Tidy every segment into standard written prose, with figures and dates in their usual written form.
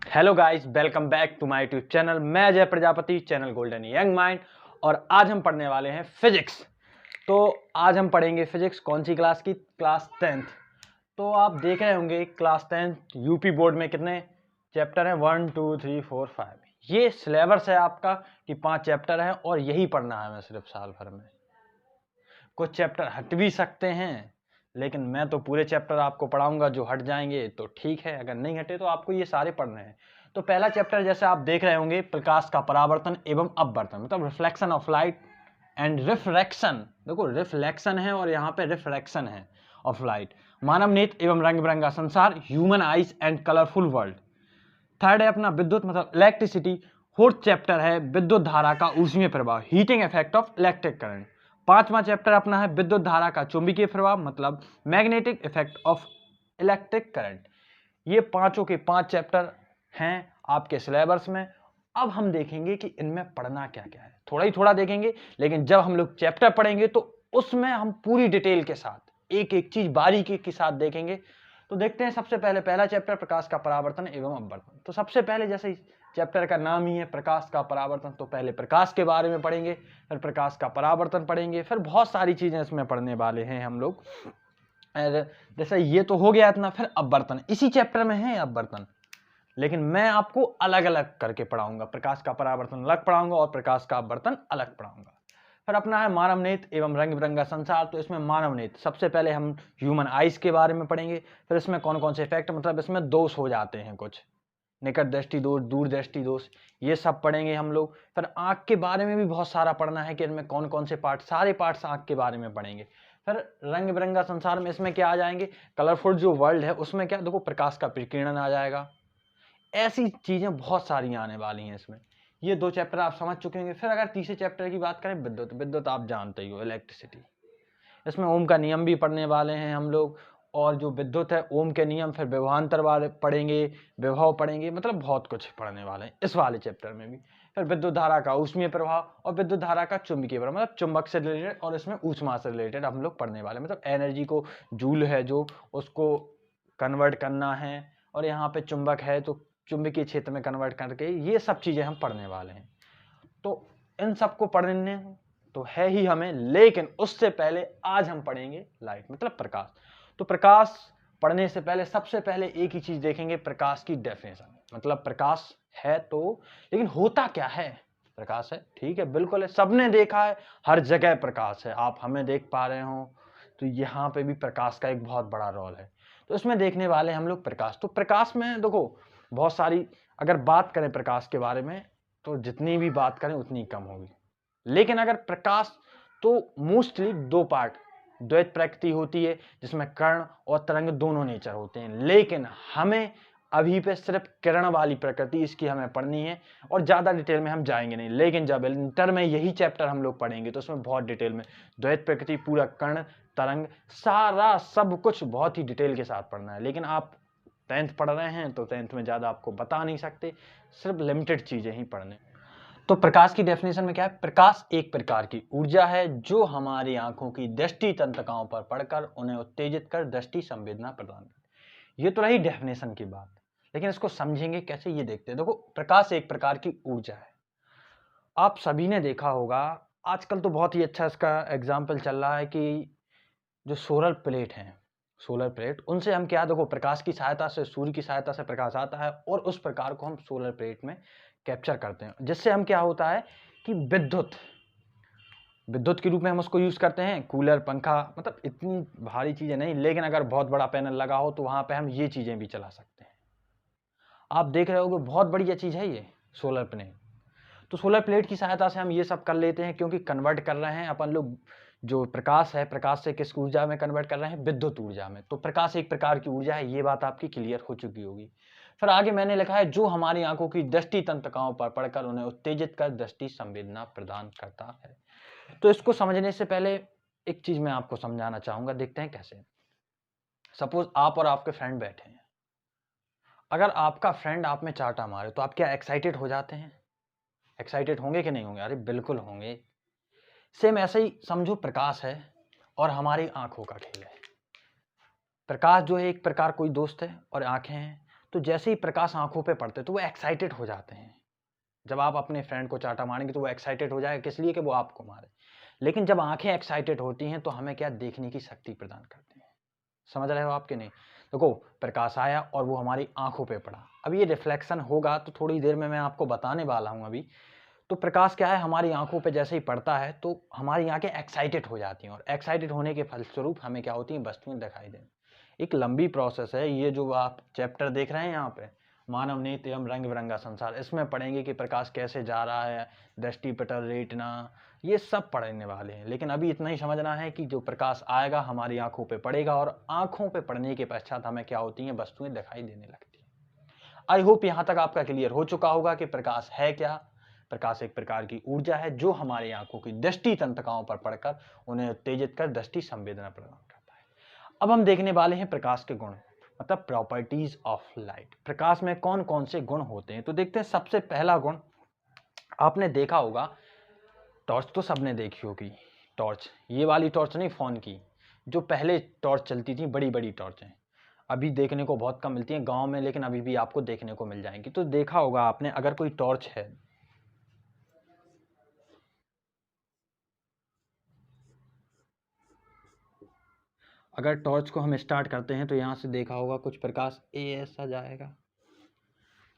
Hello guys, welcome back to my YouTube channel. मैं Ajay Prajapati, channel golden young mind. और आज हम पढ़ने वाले हैं फिजिक्स। तो आज हम पढ़ेंगे फिजिक्स। कौन सी क्लास की? Class 10th। तो आप देख रहे होंगे क्लास 10th यूपी बोर्ड में कितने चैप्टर हैं? 1 2 3 4 5। ये सिलेबस है आपका कि 5 चैप्टर हैं और यही पढ़ना है हमें सिर्फ साल भर में। कुछ चैप्टर हट भी सकते हैं, लेकिन मैं तो पूरे चैप्टर आपको पढ़ाऊंगा। जो हट जाएंगे तो ठीक है, अगर नहीं हटे तो आपको ये सारे पढ़ने हैं। तो पहला चैप्टर जैसे आप देख रहे होंगे, प्रकाश का परावर्तन एवं अपवर्तन, मतलब reflection of light and refraction. देखो, रिफ्लेक्शन है और यहाँ पे रिफ्रैक्शन है ऑफ लाइट। मानव नेत्र एवं रंग बिरंगा संसार, human eyes and colourful world. Third है अपना विद्युत मतलब इलेक्ट्रिसिटी। फोर्थ चैप्टर है विद्युत धारा का ऊष्मीय प्रभाव, heating effect of electric current. पांचवा चैप्टर अपना है विद्युत धारा का चुंबकीय प्रभाव, मतलब magnetic effect of electric current. ये पांचों के 5 चैप्टर हैं आपके सिलेबस में। अब हम देखेंगे कि इनमें पढ़ना क्या क्या है। थोड़ा ही थोड़ा देखेंगे, लेकिन जब हम लोग चैप्टर पढ़ेंगे तो उसमें हम पूरी डिटेल के साथ एक एक चीज बारीकी के साथ देखेंगे। तो देखते हैं सबसे पहले पहला चैप्टर, प्रकाश का परावर्तन एवं अपवर्तन। तो सबसे पहले जैसे चैप्टर का नाम ही है प्रकाश का परावर्तन, तो पहले प्रकाश के बारे में पढ़ेंगे, फिर प्रकाश का परावर्तन पढ़ेंगे, फिर बहुत सारी चीजें इसमें पढ़ने वाले हैं हम लोग। जैसे ये तो हो गया इतना, फिर अपवर्तन इसी चैप्टर में है अपवर्तन, लेकिन मैं आपको अलग अलग करके पढ़ाऊंगा। प्रकाश का परावर्तन अलग पढ़ाऊंगा और प्रकाश का अपवर्तन अलग पढ़ाऊंगा। फिर अपना है मानव नेत्र एवं रंग बिरंगा संसार। तो इसमें मानव नेत्र सबसे पहले हम ह्यूमन आइज के बारे में पढ़ेंगे। फिर इसमें कौन कौन से इफेक्ट, मतलब इसमें दोष हो जाते हैं कुछ, निकट दृष्टि दोष, दूर दृष्टि दोष, ये सब पढ़ेंगे हम लोग। फिर आंख के बारे में भी बहुत सारा पढ़ना है कि इनमें कौन कौन से पार्ट, सारे पार्ट्स आंख के बारे में पढ़ेंगे। फिर रंग बिरंगा संसार में इसमें क्या आ जाएंगे, कलरफुल जो वर्ल्ड है उसमें क्या, देखो प्रकाश का प्रकीर्णन आ जाएगा। ऐसी चीजें बहुत सारी आने वाली हैं इसमें। ये 2 चैप्टर आप समझ चुके होंगे। फिर अगर तीसरे चैप्टर की बात करें, विद्युत। विद्युत आप जानते ही हो, इलेक्ट्रिसिटी। इसमें ओम का नियम भी पढ़ने वाले हैं हम लोग। और जो विद्युत है, ओम के नियम, फिर विभवांतर वाले पढ़ेंगे, विभव पढ़ेंगे, मतलब बहुत कुछ पढ़ने वाले हैं इस वाले चैप्टर में भी। फिर विद्युत धारा का ऊष्मीय प्रभाव और विद्युत धारा का चुंबकीय प्रभाव, मतलब चुंबक से रिलेटेड, और इसमें ऊष्मा से रिलेटेड हम लोग पढ़ने वाले, मतलब एनर्जी को, जूल है जो, उसको कन्वर्ट करना है, और यहाँ पे चुंबक है तो चुंबकीय क्षेत्र में कन्वर्ट करके, ये सब चीजें हम पढ़ने वाले हैं। तो इन सबको पढ़ने तो है ही हमें, लेकिन उससे पहले आज हम पढ़ेंगे लाइट मतलब प्रकाश। तो प्रकाश पढ़ने से पहले सबसे पहले एक ही चीज देखेंगे, प्रकाश की डेफिनेशन। मतलब प्रकाश है तो, लेकिन होता क्या है? प्रकाश है, ठीक है, बिल्कुल है, सबने देखा है, हर जगह प्रकाश है। आप हमें देख पा रहे हो तो यहाँ पे भी प्रकाश का एक बहुत बड़ा रोल है। तो इसमें देखने वाले हम लोग प्रकाश। तो प्रकाश में देखो बहुत सारी, अगर बात करें प्रकाश के बारे में तो जितनी भी बात करें उतनी कम होगी। लेकिन अगर प्रकाश, तो मोस्टली 2 पार्ट, द्वैत प्रकृति होती है जिसमें कर्ण और तरंग दोनों नेचर होते हैं। लेकिन हमें अभी पे सिर्फ किरण वाली प्रकृति इसकी हमें पढ़नी है, और ज्यादा डिटेल में हम जाएंगे नहीं। लेकिन जब इंटर में यही चैप्टर हम लोग पढ़ेंगे तो उसमें बहुत डिटेल में द्वैत प्रकृति, पूरा कर्ण, तरंग, सारा सब कुछ बहुत ही डिटेल के साथ पढ़ना है। लेकिन आप 10th पढ़ रहे हैं तो 10th में ज्यादा आपको बता नहीं सकते, सिर्फ लिमिटेड चीजें ही पढ़ने। तो प्रकाश की डेफिनेशन में क्या है? प्रकाश एक प्रकार की ऊर्जा है जो हमारी आंखों की दृष्टि तंत्रिकाओं पर पड़कर उन्हें उत्तेजित कर दृष्टि संवेदना प्रदान करती है। ये तो रही डेफिनेशन की बात, लेकिन इसको समझेंगे कैसे, ये देखते हैं। देखो, प्रकाश एक प्रकार की ऊर्जा है। आप सभी ने देखा होगा, आजकल तो बहुत ही अच्छा इसका एग्जाम्पल चल रहा है कि जो सोलर प्लेट हैं, सोलर प्लेट, उनसे हम क्या, देखो प्रकाश की सहायता से, सूर्य की सहायता से प्रकाश आता है और उस प्रकार को हम सोलर प्लेट में कैप्चर करते हैं, जिससे हम क्या होता है कि विद्युत विद्युत के रूप में हम उसको यूज करते हैं। कूलर, पंखा, मतलब इतनी भारी चीजें नहीं, लेकिन अगर बहुत बड़ा पैनल लगा हो तो वहां पे हम ये चीजें भी चला सकते हैं। आप देख रहे होगे बहुत बढ़िया चीज है ये सोलर प्लेट। तो सोलर प्लेट की सहायता से हम ये सब कर लेते हैं, क्योंकि कन्वर्ट कर रहे हैं अपन लोग, जो प्रकाश है, प्रकाश से किस ऊर्जा में कन्वर्ट कर रहे हैं? विद्युत ऊर्जा में। तो प्रकाश एक प्रकार की ऊर्जा है, ये बात आपकी क्लियर हो चुकी होगी। फिर आगे मैंने लिखा है जो हमारी आंखों की दृष्टि तंत्रिकाओं पर पड़कर उन्हें उत्तेजित कर दृष्टि संवेदना प्रदान करता है। तो इसको समझने से पहले एक चीज मैं आपको समझाना चाहूंगा, देखते हैं कैसे। सपोज आप और आपके फ्रेंड बैठे हैं। अगर आपका फ्रेंड आप में चाटा मारे तो आप क्या एक्साइटेड हो जाते हैं? एक्साइटेड होंगे कि नहीं होंगे? अरे बिल्कुल होंगे। सेम ऐसे ही समझो, प्रकाश है और हमारी आंखों का खेल है। प्रकाश जो है एक प्रकार कोई दोस्त है और आंखें हैं। तो जैसे ही प्रकाश आंखों पे पड़ते तो वो एक्साइटेड हो जाते हैं। जब आप अपने फ्रेंड को चाटा मारेंगे तो वो एक्साइटेड हो जाएगा, किस लिए कि वो आपको मारे। लेकिन जब आंखें एक्साइटेड होती हैं तो हमें क्या, देखने की शक्ति प्रदान करती हैं। समझ रहे हो आप कि नहीं? देखो, प्रकाश आया और वो हमारी आंखों पे पड़ा, अब ये रिफ्लेक्शन होगा तो थोड़ी देर में मैं आपको बताने वाला हूं अभी। तो प्रकाश क्या है, हमारी आंखों पे जैसे ही पड़ता है तो हमारी आंखें एक्साइटेड हो जाती हैं, और एक्साइटेड होने के फलस्वरूप हमें क्या होती हैं, वस्तुएं दिखाई दें। एक लंबी प्रोसेस है ये, जो आप चैप्टर देख रहे हैं यहाँ पे, मानव नेत्र एवं रंग बिरंगा संसार, इसमें पढ़ेंगे कि प्रकाश कैसे जा रहा है, दृष्टि पटल, रेटिना, ये सब पढ़ने वाले हैं। लेकिन अभी इतना ही समझना है कि जो प्रकाश आएगा हमारी आंखों पे पड़ेगा, और आंखों पे पड़ने के पश्चात हमें क्या होती हैं, वस्तुएं दिखाई देने लगती हैं। आई होप यहाँ तक आपका क्लियर हो चुका होगा कि प्रकाश है क्या। प्रकाश एक प्रकार की ऊर्जा है जो हमारी आंखों की दृष्टि तंत्रिकाओं पर पड़कर उन्हें उत्तेजित कर दृष्टि संवेदना प्रदान करता है। अब हम देखने वाले हैं प्रकाश के गुण, मतलब प्रॉपर्टीज ऑफ लाइट। प्रकाश में कौन कौन से गुण होते हैं, तो देखते हैं। सबसे पहला गुण, आपने देखा होगा, टॉर्च तो सबने देखी होगी, टॉर्च, ये वाली टॉर्च नहीं, फोन की, जो पहले टॉर्च चलती थी, बड़ी बड़ी टॉर्चें, अभी देखने को बहुत कम मिलती हैं गांव में, लेकिन अभी भी आपको देखने को मिल जाएंगी। तो देखा होगा आपने, अगर कोई टॉर्च है, अगर टॉर्च को हम स्टार्ट करते हैं तो यहाँ से देखा होगा कुछ प्रकाश ऐसा जाएगा,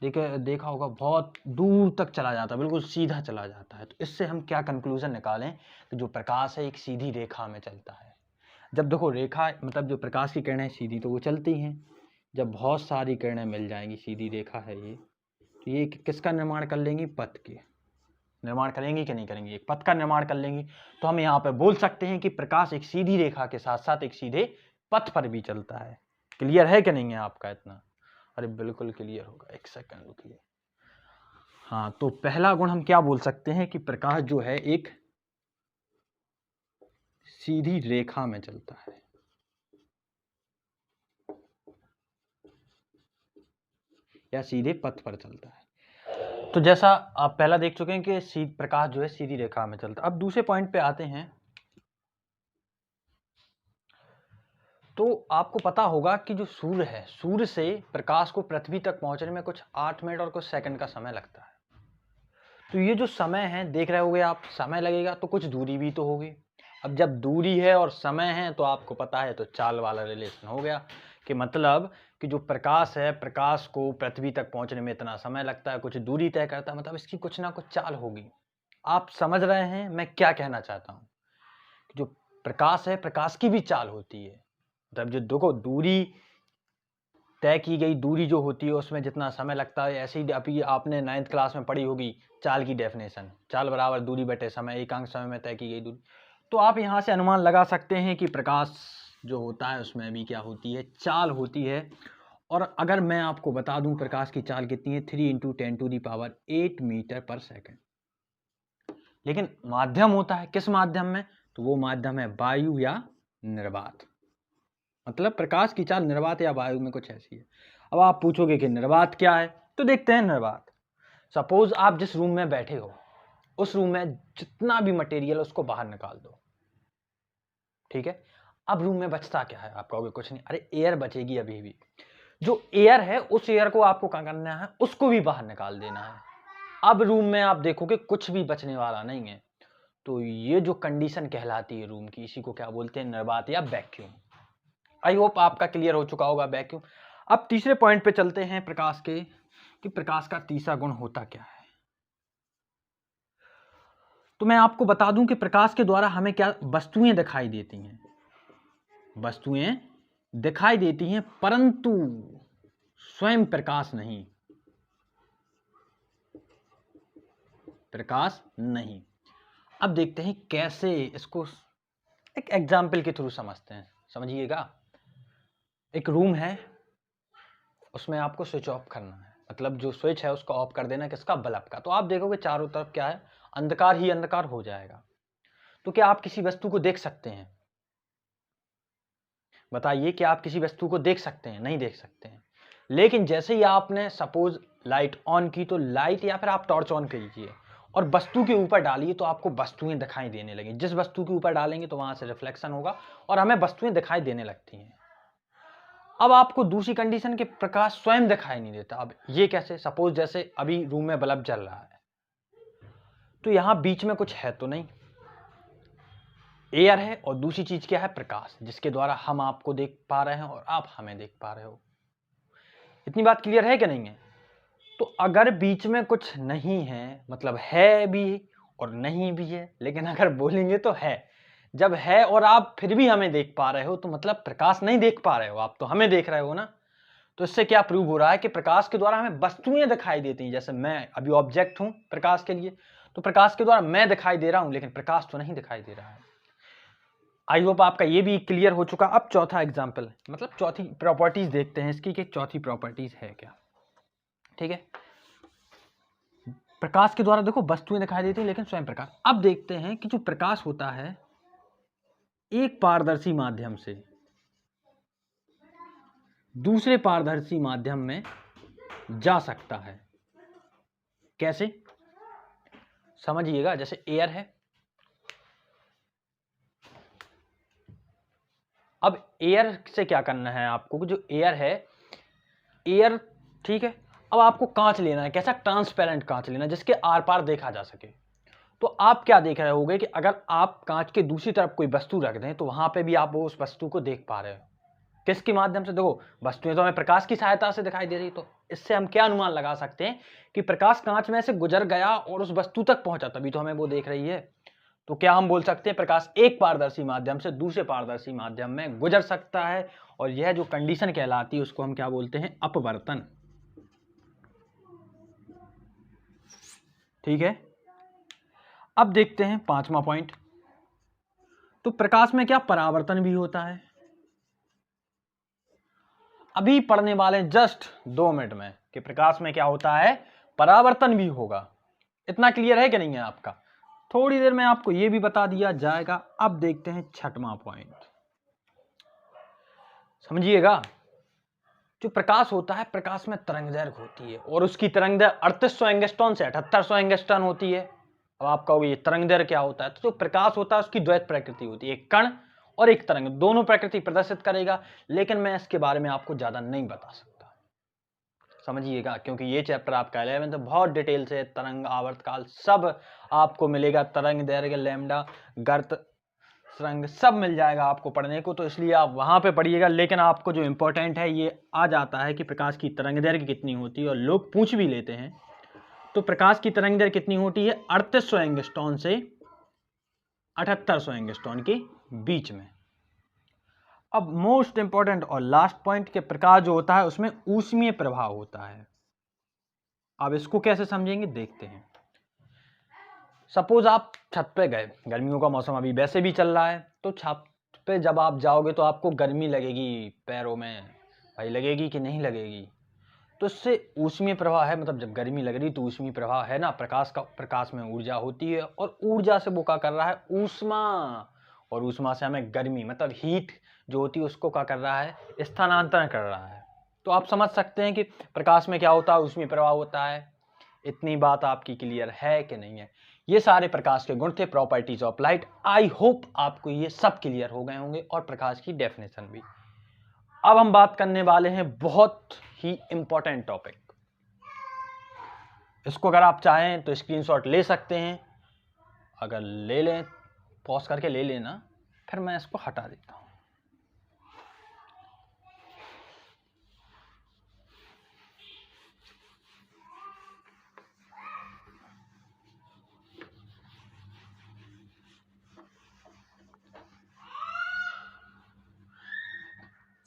देखा होगा बहुत दूर तक चला जाता है, बिल्कुल सीधा चला जाता है। तो इससे हम क्या कंक्लूजन निकालें कि जो प्रकाश है एक सीधी रेखा में चलता है। जब देखो रेखा मतलब जो प्रकाश की किरणें सीधी तो वो चलती हैं, जब बहुत सारी किरणें मिल जाएंगी, सीधी रेखा है ये, तो ये किसका निर्माण कर लेंगी, पथ के निर्माण करेंगी कि नहीं करेंगी, एक पथ का निर्माण कर लेंगी। तो हम यहाँ पे बोल सकते हैं कि प्रकाश एक सीधी रेखा के साथ साथ एक सीधे पथ पर भी चलता है। क्लियर है कि नहीं है आपका इतना? अरे बिल्कुल क्लियर होगा, एक सेकंड रुकिए। हाँ, तो पहला गुण हम क्या बोल सकते हैं कि प्रकाश जो है एक सीधी रेखा में चलता है। या सीधे पथ पर चलता है। तो जैसा आप पहला देख चुके हैं कि प्रकाश जो है सीधी रेखा में चलता है। अब दूसरे पॉइंट पे आते हैं। तो आपको पता होगा कि जो सूर्य है, सूर्य से प्रकाश को पृथ्वी तक पहुंचने में कुछ 8 मिनट और कुछ सेकंड का समय लगता है। तो ये जो समय है, देख रहे होगे आप, समय लगेगा तो कुछ दूरी भी तो होगी। अब जब दूरी है और समय है तो आपको पता है, तो चाल वाला रिलेशन हो गया कि मतलब कि जो प्रकाश है, प्रकाश को पृथ्वी तक पहुंचने में इतना समय लगता है, कुछ दूरी तय करता है, मतलब इसकी कुछ ना कुछ चाल होगी। आप समझ रहे हैं मैं क्या कहना चाहता हूं? जो प्रकाश है, प्रकाश की भी चाल होती है। मतलब जो देखो, दूरी तय की गई दूरी जो होती है उसमें जितना समय लगता है, ऐसे ही अभी आपने 9th क्लास में पढ़ी होगी चाल की डेफिनेशन, चाल बराबर दूरी बटे समय, एकांक समय में तय की गई दूरी। तो आप यहाँ से अनुमान लगा सकते हैं कि प्रकाश जो होता है उसमें भी क्या होती है, चाल होती है। और अगर मैं आपको बता दूं प्रकाश की चाल कितनी है, 3 × 10⁸ मीटर पर सेकेंड। लेकिन माध्यम होता है, किस माध्यम में, तो वो माध्यम है वायु या निर्वात। मतलब प्रकाश की चाल निर्वात या वायु में कुछ ऐसी है। अब आप पूछोगे कि निर्वात क्या है, तो देखते हैं निर्वात। सपोज आप जिस रूम में बैठे हो, उस रूम में जितना भी मटेरियल उसको बाहर निकाल दो, ठीक है। अब रूम में बचता क्या है, आप कहोगे कुछ नहीं, अरे एयर बचेगी अभी भी। जो एयर है उस एयर को आपको क्या करना है, उसको भी बाहर निकाल देना है। अब रूम में आप देखोगे कुछ भी बचने वाला नहीं है। तो ये जो कंडीशन कहलाती है रूम की, इसी को क्या बोलते हैं, निर्वात या वैक्यूम। आई होप आपका क्लियर हो चुका होगा वैक्यूम। अब तीसरे पॉइंट पे चलते हैं प्रकाश के, कि प्रकाश का तीसरा गुण होता क्या है। तो मैं आपको बता दूं कि प्रकाश के द्वारा हमें क्या वस्तुएं दिखाई देती हैं, वस्तुएं दिखाई देती हैं, परंतु स्वयं प्रकाश नहीं, प्रकाश नहीं। अब देखते हैं कैसे इसको एक एग्जाम्पल के थ्रू समझते हैं, समझिएगा। एक रूम है, उसमें आपको स्विच ऑफ करना है, मतलब जो स्विच है उसको ऑफ कर देना, किसका, बल्ब का। तो आप देखोगे चारों तरफ क्या है, अंधकार ही अंधकार हो जाएगा। तो क्या आप किसी वस्तु को देख सकते हैं, बताइए, क्या आप किसी वस्तु को देख सकते हैं? नहीं देख सकते हैं। लेकिन जैसे ही आपने सपोज लाइट ऑन की, तो लाइट या फिर आप टॉर्च ऑन कीजिए और वस्तु के ऊपर डालिए, तो आपको वस्तुएं दिखाई देने लगी। जिस वस्तु के ऊपर डालेंगे तो वहां से रिफ्लेक्शन होगा और हमें वस्तुएं दिखाई देने लगती हैं। अब आपको दूसरी कंडीशन के प्रकाश स्वयं दिखाई नहीं देता। अब ये कैसे? सपोज जैसे अभी रूम में बल्ब जल रहा है, तो यहां बीच में कुछ है तो नहीं, एयर है, और दूसरी चीज क्या है? प्रकाश, जिसके द्वारा हम आपको देख पा रहे हैं और आप हमें देख पा रहे हो। इतनी बात क्लियर है कि नहीं है? तो अगर बीच में कुछ नहीं है, मतलब है भी और नहीं भी है, लेकिन अगर बोलेंगे तो है। जब है और आप फिर भी हमें देख पा रहे हो, तो मतलब प्रकाश नहीं देख पा रहे हो, आप तो हमें देख रहे हो ना। तो इससे क्या प्रूव हो रहा है कि प्रकाश के द्वारा हमें वस्तुएं दिखाई देती हैं। जैसे मैं अभी ऑब्जेक्ट हूं प्रकाश के लिए, तो प्रकाश के द्वारा मैं दिखाई दे रहा हूं, लेकिन प्रकाश तो नहीं दिखाई दे रहा है। आई होप आपका ये भी क्लियर हो चुका। अब चौथा एग्जाम्पल, मतलब चौथी प्रॉपर्टीज देखते हैं इसकी कि चौथी प्रॉपर्टीज है क्या। ठीक है, प्रकाश के द्वारा देखो वस्तुएं दिखाई देती हैं, लेकिन स्वयं प्रकाश। अब देखते हैं कि जो प्रकाश होता है एक पारदर्शी माध्यम से दूसरे पारदर्शी माध्यम में जा सकता है। कैसे? समझिएगा। जैसे एयर है, अब एयर से क्या करना है आपको? जो एयर है, एयर, ठीक है, अब आपको कांच लेना है। कैसा? ट्रांसपेरेंट कांच लेना है, जिसके आर पार देखा जा सके। तो आप क्या देख रहे होगे कि अगर आप कांच के दूसरी तरफ कोई वस्तु रख दें, तो वहां पे भी आप वो उस वस्तु को देख पा रहे हो। किसके माध्यम से? देखो, वस्तुएं तो हमें प्रकाश की सहायता से दिखाई दे रही। तो इससे हम क्या अनुमान लगा सकते हैं कि प्रकाश कांच में से गुजर गया और उस वस्तु तक पहुंचा, तभी तो हमें वो देख रही है। तो क्या हम बोल सकते हैं प्रकाश एक पारदर्शी माध्यम से दूसरे पारदर्शी माध्यम में गुजर सकता है, और यह जो कंडीशन कहलाती है उसको हम क्या बोलते हैं? अपवर्तन। ठीक है, अब देखते हैं पांचवा पॉइंट। तो प्रकाश में क्या परावर्तन भी होता है? अभी पढ़ने वाले जस्ट 2 मिनट में कि प्रकाश में क्या होता है? परावर्तन भी होगा। इतना क्लियर है कि नहीं है आपका? थोड़ी देर में आपको यह भी बता दिया जाएगा। अब देखते हैं छठवां पॉइंट, समझिएगा। जो प्रकाश होता है, प्रकाश में तरंगदैर्घ्य होती है, और उसकी तरंगदैर्घ्य 3800 एंगस्ट्रॉन से 7800 एंगस्ट्रॉन होती है। अब आप कहोगे ये तरंगदैर्घ्य क्या होता है? तो जो प्रकाश होता है उसकी द्वैत प्रकृति होती है, एक कण और एक तरंग, दोनों प्रकृति प्रदर्शित करेगा। लेकिन मैं इसके बारे में आपको ज्यादा नहीं बता सकता, समझिएगा, क्योंकि ये चैप्टर आपका 11 बहुत डिटेल से तरंग, आवर्तकाल सब आपको मिलेगा। तरंग दैर्घ्य, लैम्डा, गर्त, सुरंग सब मिल जाएगा आपको पढ़ने को, तो इसलिए आप वहां पे पढ़िएगा। लेकिन आपको जो इंपॉर्टेंट है ये आ जाता है कि प्रकाश की तरंगदैर्घ्य कितनी होती है, और लोग पूछ भी लेते हैं। तो प्रकाश की तरंगदैर्घ्य कितनी होती है? 3800 एंगस्ट्रॉन से 7800 एंगस्ट्रॉन के बीच में। अब मोस्ट इंपॉर्टेंट और लास्ट पॉइंट के प्रकाश जो होता है उसमें ऊष्मीय प्रभाव होता है। अब इसको कैसे समझेंगे देखते हैं। सपोज आप छत पे गए, गर्मियों का मौसम अभी वैसे भी चल रहा है, तो छत पे जब आप जाओगे तो आपको गर्मी लगेगी पैरों में, भाई लगेगी कि नहीं लगेगी? तो इससे ऊष्मीय प्रवाह है, मतलब जब गर्मी लग रही तो ऊष्मीय प्रवाह है ना, प्रकाश में ऊर्जा होती है, और ऊर्जा से वो क्या कर रहा है? ऊष्मा, और ऊष्मा से हमें गर्मी मतलब हीट जो होती है उसको क्या कर रहा है? स्थानांतरण कर रहा है। तो आप समझ सकते हैं कि प्रकाश में क्या होता है? ऊष्मीय प्रवाह होता है। इतनी बात आपकी क्लियर है कि नहीं है? ये सारे प्रकाश के गुण थे, properties of light. I hope आपको ये सब क्लियर हो गए होंगे, और प्रकाश की डेफिनेशन भी। अब हम बात करने वाले हैं बहुत ही इंपॉर्टेंट टॉपिक। इसको अगर आप चाहें तो स्क्रीनशॉट ले सकते हैं, अगर ले लें पॉज करके ले लेना, फिर मैं इसको हटा देता हूं।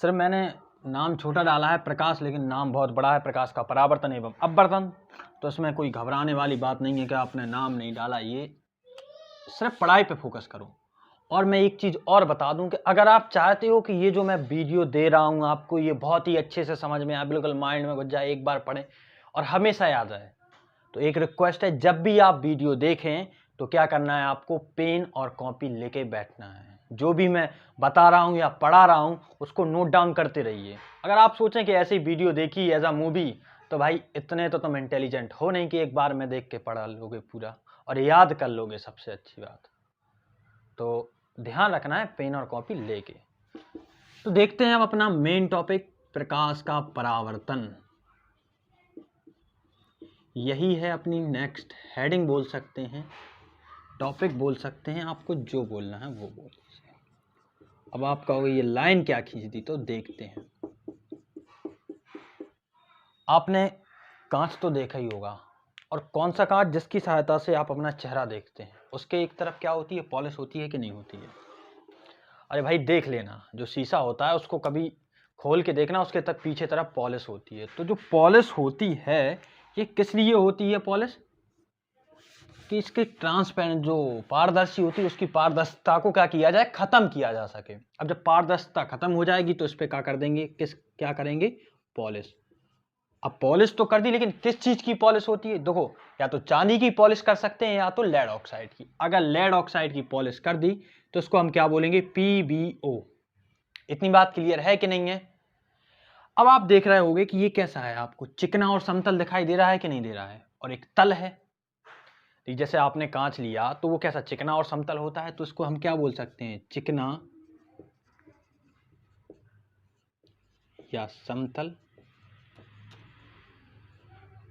सिर्फ मैंने नाम छोटा डाला है प्रकाश, लेकिन नाम बहुत बड़ा है, प्रकाश का परावर्तन एवं अपवर्तन। तो इसमें कोई घबराने वाली बात नहीं है कि आपने नाम नहीं डाला, ये सिर्फ पढ़ाई पे फोकस करो। और मैं एक चीज़ और बता दूं कि अगर आप चाहते हो कि ये जो मैं वीडियो दे रहा हूं आपको ये बहुत ही अच्छे से समझ में आए, बिल्कुल माइंड में घुस जाए, एक बार पढ़ें और हमेशा याद आए, तो एक रिक्वेस्ट है, जब भी आप वीडियो देखें तो क्या करना है? आपको पेन और कॉपी लेके बैठना है। जो भी मैं बता रहा हूं या पढ़ा रहा हूं उसको नोट डाउन करते रहिए। अगर आप सोचें कि ऐसी वीडियो देखी एज अ मूवी, तो भाई इतने तो तुम इंटेलिजेंट हो नहीं कि एक बार में देख के पढ़ा लोगे पूरा और याद कर लोगे। सबसे अच्छी बात तो ध्यान रखना है पेन और कॉपी लेके। तो देखते हैं अब अपना मेन टॉपिक प्रकाश का परावर्तन। यही है अपनी नेक्स्ट हेडिंग बोल सकते हैं, टॉपिक बोल सकते हैं, आपको जो बोलना है वो बोल सकते हैं। अब आप कहोगे ये लाइन क्या खींच दी, तो देखते हैं। आपने कांच तो देखा ही होगा, और कौन सा कांच? जिसकी सहायता से आप अपना चेहरा देखते हैं। उसके एक तरफ क्या होती है? पॉलिश होती है कि नहीं होती है? अरे भाई देख लेना, जो शीशा होता है उसको कभी खोल के देखना, उसके तक पीछे तरफ पॉलिश होती है। तो जो पॉलिश होती है ये किस लिए होती है पॉलिश? कि इसके ट्रांसपेरेंट, जो पारदर्शी होती है, उसकी पारदर्शिता को क्या किया जाए? खत्म किया जा सके। अब जब पारदर्शिता खत्म हो जाएगी तो इस पे क्या कर देंगे? क्या करेंगे? पॉलिश। अब पॉलिश तो कर दी, लेकिन किस चीज की पॉलिश होती है? देखो, या तो चांदी की पॉलिश कर सकते हैं या तो लेड ऑक्साइड की। अगर लेड ऑक्साइड की पॉलिश कर दी तो इसको हम क्या बोलेंगे? PbO। इतनी बात क्लियर है कि नहीं है? अब आप देख रहे होंगे कि ये कैसा है, आपको चिकना और समतल दिखाई दे रहा है कि नहीं दे रहा है? और एक तल है। तो जैसे आपने कांच लिया तो वो कैसा? चिकना और समतल होता है। तो इसको हम क्या बोल सकते हैं? चिकना या समतल।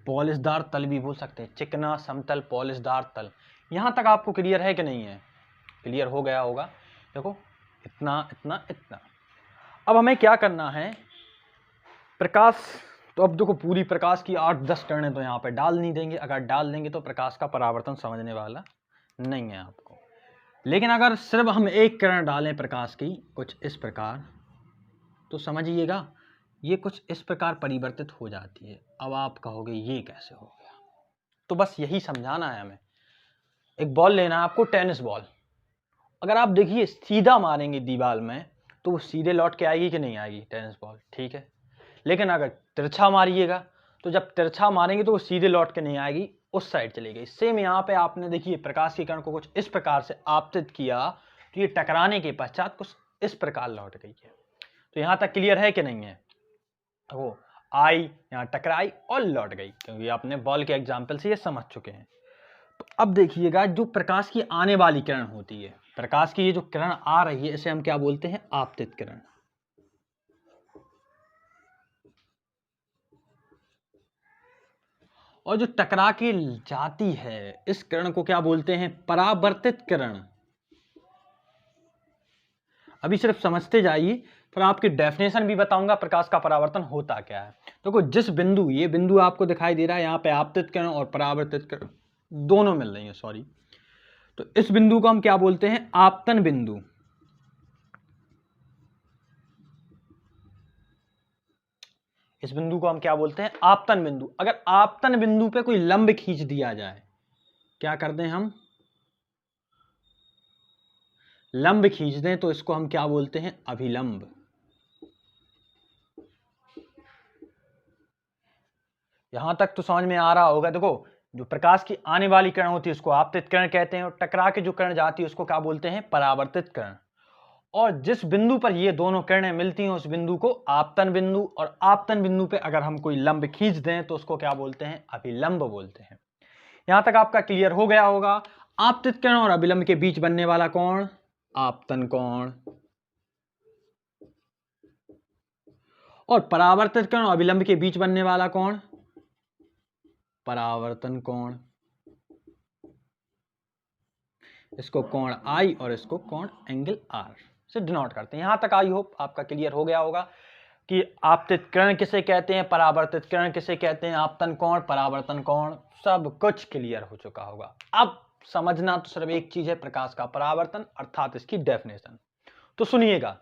पॉलिशदार तल भी बोल सकते हैं, चिकना, समतल, पॉलिशदार तल। यहां तक आपको क्लियर है कि नहीं है? क्लियर हो गया होगा। देखो, इतना इतना इतना। अब हमें क्या करना है? प्रकाश, तो अब देखो पूरी प्रकाश की 8-10 किरणें तो यहाँ पे डाल नहीं देंगे। अगर डाल देंगे तो प्रकाश का परावर्तन समझने वाला नहीं है आपको। लेकिन अगर सिर्फ हम एक किरण डालें प्रकाश की, कुछ इस प्रकार, तो समझिएगा ये कुछ इस प्रकार परिवर्तित हो जाती है। अब आप कहोगे ये कैसे हो गया? तो बस यही समझाना है हमें। एक बॉल लेना है आपको, टेनिस बॉल। अगर आप देखिए सीधा मारेंगे दीवार में तो वो सीधे लौट के आएगी कि नहीं आएगी? टेनिस बॉल, ठीक है। लेकिन अगर तिरछा मारिएगा तो जब तिरछा मारेंगे तो वो सीधे लौट के नहीं आएगी, उस साइड चली गई। सेम यहाँ पे आपने देखिए प्रकाश की किरण को कुछ इस प्रकार से आपतित किया तो ये टकराने के पश्चात कुछ इस प्रकार लौट गई है। तो यहाँ तक क्लियर है कि नहीं है? वो आई, यहाँ टकराई और लौट गई, क्योंकि आपने बॉल के एग्जाम्पल से ये समझ चुके हैं। तो अब देखिएगा, जो प्रकाश की आने वाली किरण होती है, प्रकाश की ये जो किरण आ रही है, इसे हम क्या बोलते हैं? आपतित किरण। और जो टकरा के जाती है, इस किरण को क्या बोलते हैं? परावर्तित किरण। अभी सिर्फ समझते जाइए, फिर आपकी डेफिनेशन भी बताऊंगा प्रकाश का परावर्तन होता क्या है। देखो, जिस बिंदु, ये बिंदु आपको दिखाई दे रहा है, यहाँ पे आपतित किरण और परावर्तित किरण दोनों मिल रही है, सॉरी। तो इस बिंदु को हम क्या बोलते हैं? आपतन बिंदु। इस बिंदु को हम क्या बोलते हैं? आपतन बिंदु। अगर आपतन बिंदु पे कोई लंब खींच दिया जाए, क्या कर दें हम? लंब खींच दें, तो इसको हम क्या बोलते हैं? अभिलंब। यहां तक तो समझ में आ रहा होगा। देखो, जो प्रकाश की आने वाली किरण होती है उसको आपतित किरण कहते हैं, और टकरा के जो किरण जाती है उसको क्या बोलते हैं? परावर्तित किरण। और जिस बिंदु पर ये दोनों किरणें मिलती हैं उस बिंदु को आपतन बिंदु, और आपतन बिंदु पे अगर हम कोई लंब खींच दें तो उसको क्या बोलते हैं? अभिलंब बोलते हैं। यहां तक आपका क्लियर हो गया होगा। आपतित किरण और अभिलंब के बीच बनने वाला कोण आपतन कोण, और परावर्तित किरण और अभिलंब के बीच बनने वाला कोण परावर्तन कोण। इसको कोण आई और इसको कोण एंगल आर से डिनोट करते हैं। यहां तक आई होप आपका क्लियर हो गया होगा कि आपतित किरण किसे कहते हैं, परावर्तित किरण किसे कहते हैं, आपतन कोण, परावर्तन कोण, सब कुछ क्लियर हो चुका होगा। अब समझना तो सिर्फ एक चीज है, प्रकाश का परावर्तन, अर्थात इसकी डेफिनेशन। तो सुनिएगा,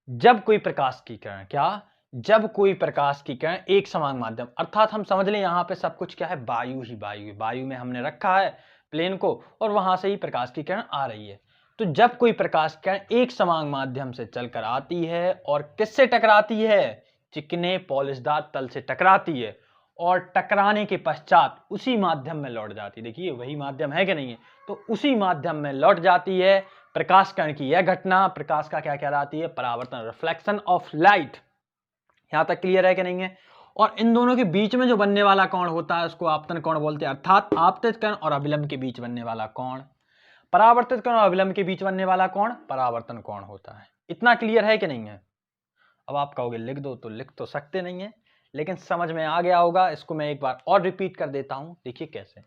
जब कोई प्रकाश की किरण, क्या? जब कोई प्रकाश की किरण एक समान माध्यम, अर्थात हम समझ लें यहां पे सब कुछ क्या है? वायु ही वायु। वायु में हमने रखा है प्लेन को, और वहां से ही प्रकाश की किरण आ रही है। तो जब कोई प्रकाश की किरण एक समान माध्यम से चलकर आती है और किससे टकराती है? चिकने पॉलिशदार तल से टकराती है, और टकराने के पश्चात उसी माध्यम में लौट जाती है। देखिए वही माध्यम है कि नहीं है? तो उसी माध्यम में लौट जाती है। प्रकाश किरण की यह घटना प्रकाश का क्या कहलाती है? परावर्तन, रिफ्लेक्शन ऑफ लाइट। यहां तक क्लियर है कि नहीं है? और इन दोनों के बीच में जो बनने वाला कोण होता है उसको आपतन कोण बोलते हैं, अर्थात आपतित किरण और अभिलंब के बीच बनने वाला कोण। परावर्तित किरण और अभिलंब के बीच बनने वाला कोण परावर्तन कोण होता है। इतना क्लियर है कि नहीं है? अब आप कहोगे लिख दो, तो लिख तो सकते नहीं है, लेकिन समझ में आ गया होगा। इसको मैं एक बार और रिपीट कर देता हूं, देखिए कैसे,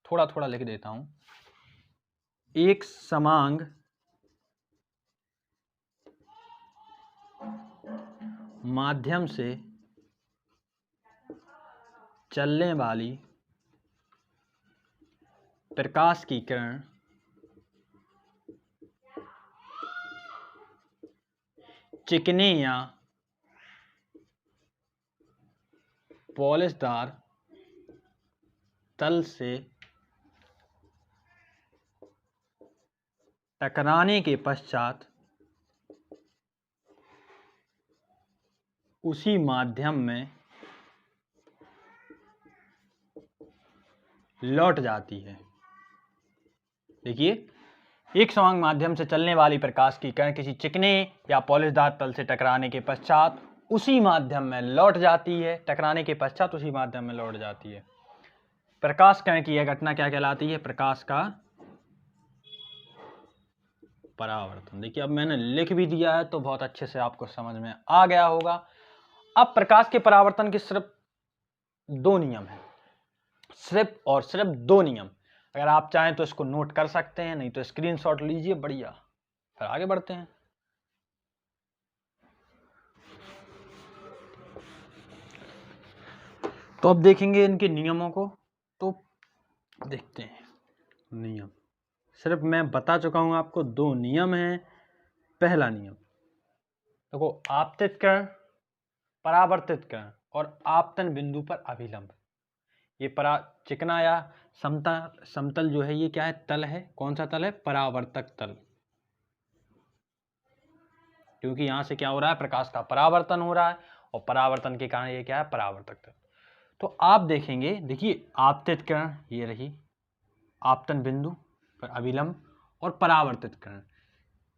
थोड़ा थोड़ा लिख देता हूं। एक समांग माध्यम से चलने वाली प्रकाश की किरण चिकने या पॉलिशदार तल से टकराने के पश्चात उसी माध्यम में लौट जाती है। देखिए, एक समांग माध्यम से चलने वाली प्रकाश की किरण किसी चिकने या पॉलिशदार तल से टकराने के पश्चात उसी माध्यम में लौट जाती है। टकराने के पश्चात उसी माध्यम में लौट जाती है। प्रकाश किरण की यह घटना क्या कहलाती है? प्रकाश का परावर्तन। देखिए, अब मैंने लिख भी दिया है तो बहुत अच्छे से आपको समझ में आ गया होगा। अब प्रकाश के परावर्तन के सिर्फ दो नियम हैं, सिर्फ और सिर्फ दो नियम। अगर आप चाहें तो इसको नोट कर सकते हैं, नहीं तो स्क्रीनशॉट लीजिए, बढ़िया। फिर आगे बढ़ते हैं। तो अब देखेंगे इनके नियमों को, तो देखते हैं नियम। सिर्फ मैं बता चुका हूं आपको, दो नियम हैं। पहला नियम देखो, आपतित किरण, परावर्तित किरण और आपतन बिंदु पर अभिलंब। ये चिकना या समतल जो है, ये क्या है? तल है। कौन सा तल है? परावर्तक तल। क्योंकि यहां से क्या हो रहा है? प्रकाश का परावर्तन हो रहा है, और परावर्तन के कारण ये क्या है? परावर्तक तल। तो आप देखेंगे, देखिए, आपतित किरण ये रही, आपतन बिंदु पर अभिलंब और परावर्तित किरण,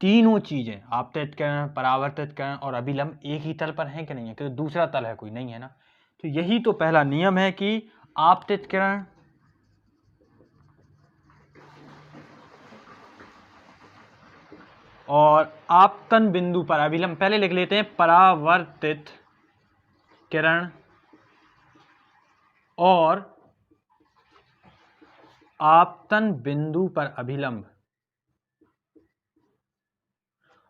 तीनों चीजें, आपतित किरण, परावर्तित किरण और अभिलंब, एक ही तल पर है कि नहीं है? क्योंकि दूसरा तल है कोई? नहीं है ना। तो यही तो पहला नियम है कि आपतित किरण और आपतन बिंदु पर अभिलंब, पहले लिख लेते हैं, परावर्तित किरण और आपतन बिंदु पर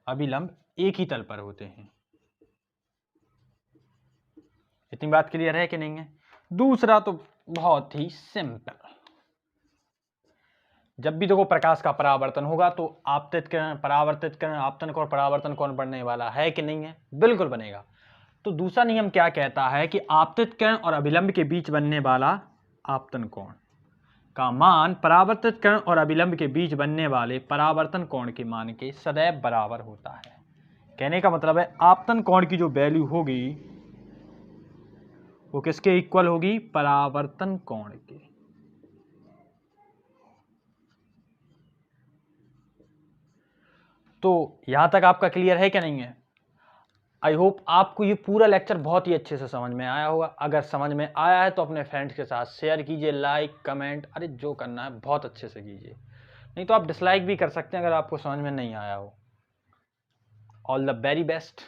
अभिलंब एक ही तल पर होते हैं। इतनी बात क्लियर है कि नहीं है? दूसरा तो बहुत ही सिंपल, जब भी देखो प्रकाश का परावर्तन होगा तो आपतित किरण, परावर्तित किरण, आपतन कोण, परावर्तन कोण बनने वाला है कि नहीं है? बिल्कुल बनेगा। तो दूसरा नियम क्या कहता है कि आपतित किरण और अभिलंब के बीच बनने वाला आपतन कोण का मान परावर्तित किरण और अभिलंब के बीच बनने वाले परावर्तन कोण के मान के सदैव बराबर होता है। कहने का मतलब है, आपतन कोण की जो वैल्यू होगी वो किसके इक्वल होगी? परावर्तन कोण के। तो यहां तक आपका क्लियर है क्या नहीं है? आई होप आपको ये पूरा लेक्चर बहुत ही अच्छे से समझ में आया होगा। अगर समझ में आया है तो अपने फ्रेंड्स के साथ शेयर कीजिए, लाइक, कमेंट, अरे जो करना है बहुत अच्छे से कीजिए। नहीं तो आप डिसलाइक भी कर सकते हैं अगर आपको समझ में नहीं आया हो। All the very best.